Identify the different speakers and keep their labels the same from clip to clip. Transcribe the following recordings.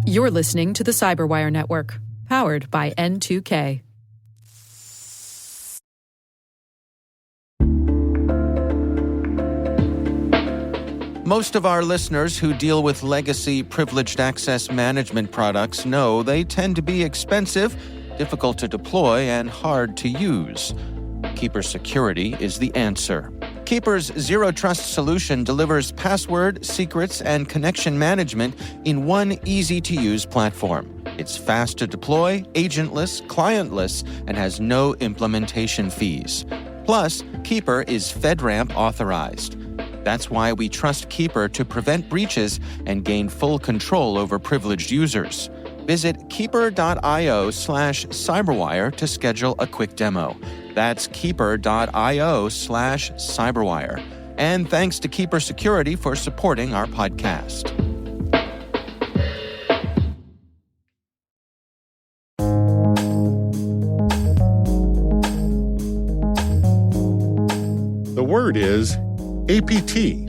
Speaker 1: You're listening to the Cyberwire Network, powered by N2K.
Speaker 2: Most of our listeners who deal with legacy privileged access management products know they tend to be expensive, difficult to deploy, and hard to use. Keeper Security is the answer. Keeper's Zero Trust solution delivers password, secrets, and connection management in one easy-to-use platform. It's fast to deploy, agentless, clientless, and has no implementation fees. Plus, Keeper is FedRAMP authorized. That's why we trust Keeper to prevent breaches and gain full control over privileged users. Visit keeper.io/cyberwire to schedule a quick demo. That's keeper.io/cyberwire. And thanks to Keeper Security for supporting our podcast.
Speaker 3: The word is APT.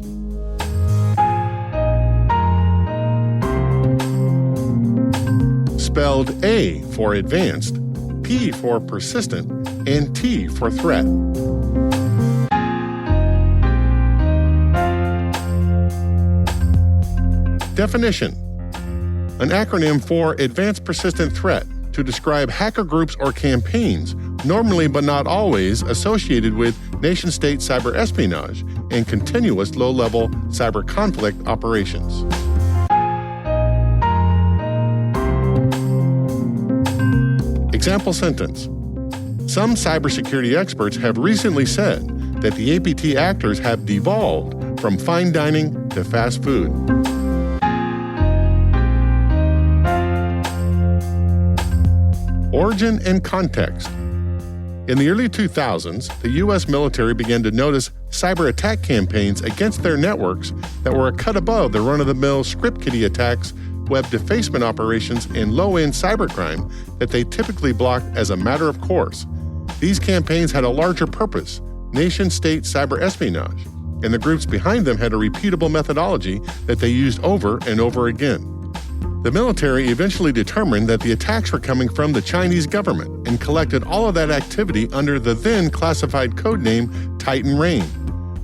Speaker 3: Spelled A for advanced, P for persistent, and T for threat. Definition: an acronym for Advanced Persistent Threat to describe hacker groups or campaigns, normally but not always associated with nation-state cyber espionage and continuous low-level cyber conflict operations. Example sentence: some cybersecurity experts have recently said that the APT actors have devolved from fine dining to fast food. Origin and context. In the early 2000s, the U.S. military began to notice cyber attack campaigns against their networks that were a cut above the run-of-the-mill script kiddie attacks, web defacement operations, and low-end cybercrime that they typically blocked as a matter of course. These campaigns had a larger purpose, nation-state cyber espionage, and the groups behind them had a repeatable methodology that they used over and over again. The military eventually determined that the attacks were coming from the Chinese government and collected all of that activity under the then classified codename Titan Rain.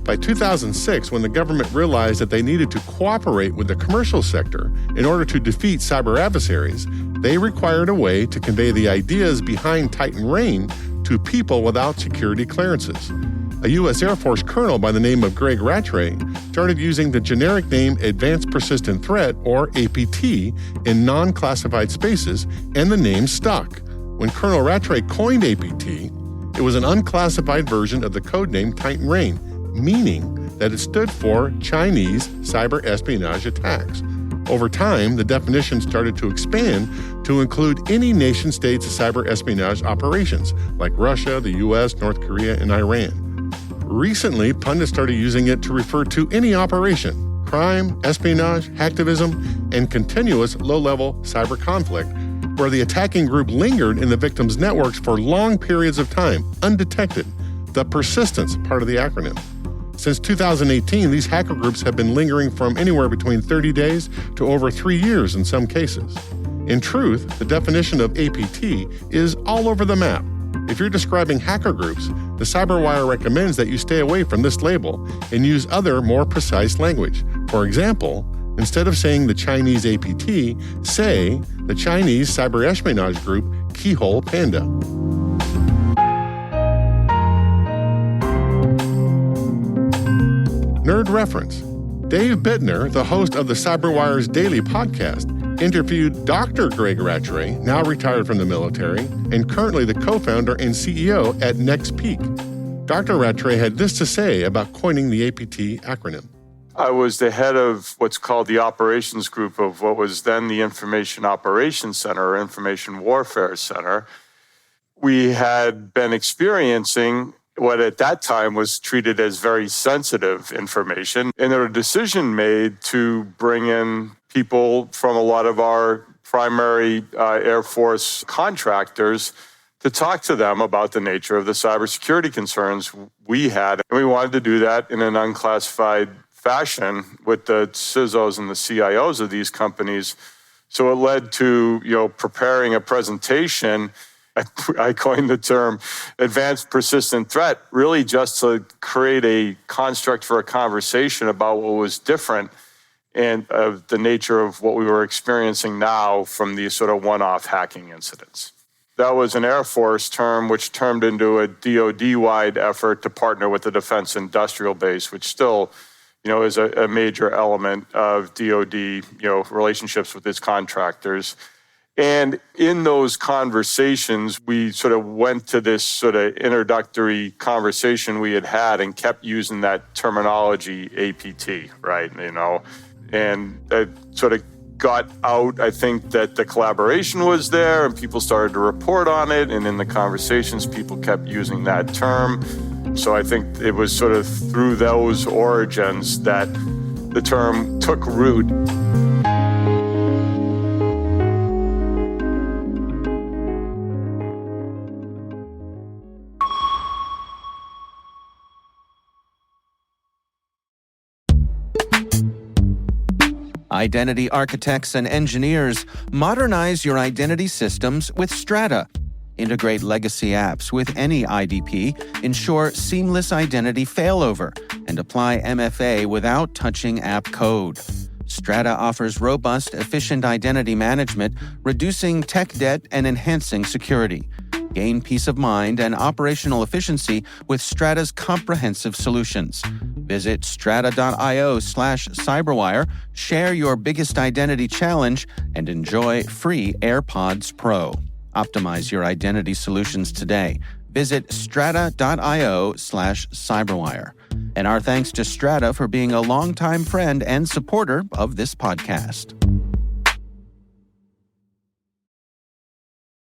Speaker 3: By 2006, when the government realized that they needed to cooperate with the commercial sector in order to defeat cyber adversaries, they required a way to convey the ideas behind Titan Rain to people without security clearances. A U.S. Air Force colonel by the name of Greg Rattray started using the generic name Advanced Persistent Threat, or APT, in non-classified spaces, and the name stuck. When Colonel Rattray coined APT, it was an unclassified version of the codename Titan Rain, meaning that it stood for Chinese cyber espionage attacks. Over time, the definition started to expand to include any nation-state's cyber espionage operations, like Russia, the U.S., North Korea, and Iran. Recently, pundits started using it to refer to any operation, crime, espionage, hacktivism, and continuous low-level cyber conflict, where the attacking group lingered in the victim's networks for long periods of time, undetected, the persistence part of the acronym. Since 2018, these hacker groups have been lingering from anywhere between 30 days to over 3 years in some cases. In truth, the definition of APT is all over the map. If you're describing hacker groups, the Cyberwire recommends that you stay away from this label and use other, more precise language. For example, instead of saying the Chinese APT, say the Chinese cyber espionage group Keyhole Panda. Nerd reference. Dave Bittner, the host of the Cyberwire's daily podcast, interviewed Dr. Greg Rattray, now retired from the military, and currently the co-founder and CEO at NextPeak. Dr. Rattray had this to say about coining the APT acronym.
Speaker 4: I was the head of what's called the operations group of what was then the Information Operations Center, or Information Warfare Center. We had been experiencing what at that time was treated as very sensitive information, and there was a decision made to bring in people from a lot of our primary Air Force contractors to talk to them about the nature of the cybersecurity concerns we had. And we wanted to do that in an unclassified fashion with the CISOs and the CIOs of these companies. So it led to, preparing a presentation. I coined the term advanced persistent threat, really just to create a construct for a conversation about what was different and of the nature of what we were experiencing now from these sort of one-off hacking incidents. That was an Air Force term, which turned into a DoD-wide effort to partner with the defense industrial base, which still, is a major element of DoD, relationships with its contractors. And in those conversations, we sort of went to this sort of introductory conversation we had and kept using that terminology APT, right? And it sort of got out, I think, that the collaboration was there and people started to report on it. And in the conversations, people kept using that term. So I think it was sort of through those origins that the term took root.
Speaker 2: Identity architects and engineers, modernize your identity systems with Strata. Integrate legacy apps with any IDP, ensure seamless identity failover, and apply MFA without touching app code. Strata offers robust, efficient identity management, reducing tech debt and enhancing security. Gain peace of mind and operational efficiency with Strata's comprehensive solutions. Visit strata.io/cyberwire, share your biggest identity challenge, and enjoy free AirPods Pro. Optimize your identity solutions today. Visit strata.io/cyberwire. And our thanks to Strata for being a longtime friend and supporter of this podcast.